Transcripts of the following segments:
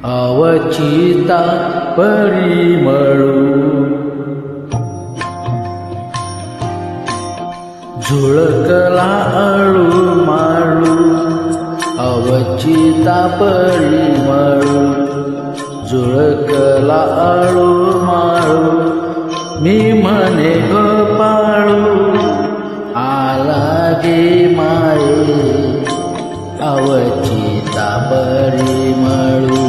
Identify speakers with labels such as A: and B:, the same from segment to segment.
A: अवचिता परिमळू झुळकला अळूमाळू अवचिता परिमळू झुळकला अळूमाळू मी म्हणे गोपाळू आला गे माये अवचिता परिमळू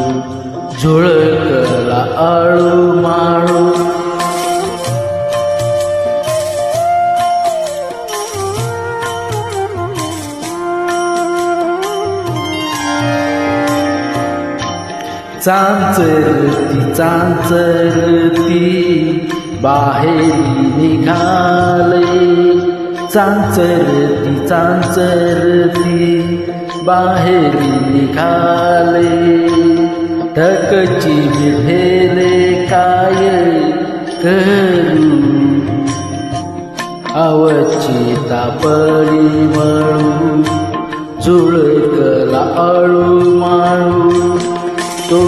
A: झुळकला अळूमाळू चांचरती चांचरती बाहेर निघाले चांचरती चांचरती बाहेर निघाले ठकची विठेले काय करू अवचिता परिमळू झुळकला अळूमाळू तो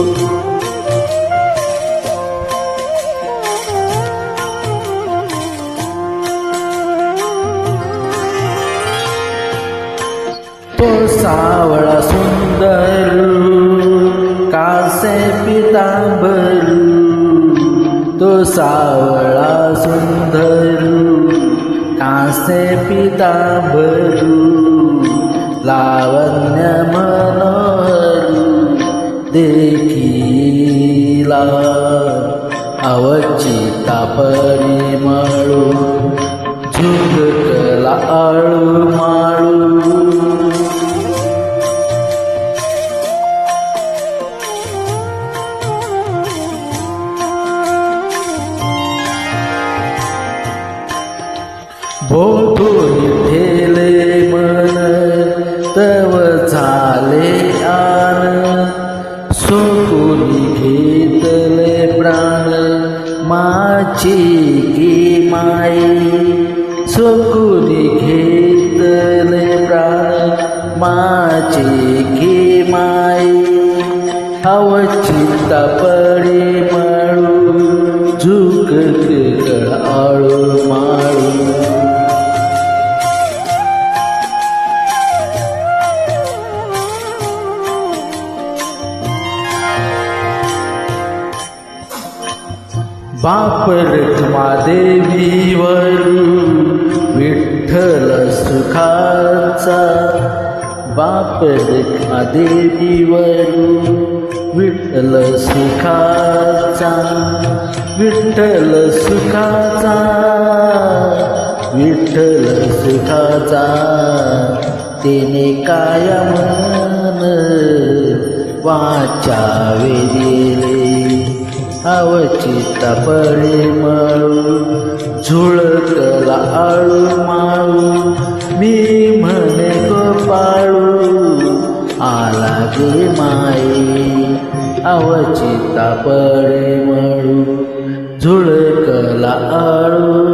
A: सावळा सुंदर कासे पितांबरू तो सावळा सुंदर कासे पितांबरू लावण्य मनोहरू देखीला अवचिता परिमळू झुळकला अळूमाळू बोधून ठेले मन तव झाले आन सोकून घेतले प्राण माझी गे माये सोकून घेतले प्राण माझी गे माये अवचिता परिमळू झुळकला अळूमाळू बाप रखमादेवीवरू विठ्ठल सुखाचा बाप रखमादेवीवरू विठ्ठल सुखाचा विठ्ठल सुखाचा विठ्ठल सुखाचा तिने काय मन वाचावे दिले अवचिता परिमळू झुळकला अळूमाळू मी म्हणे गोपाळू आला गे माये अवचिता परिमळू झुळकला अळू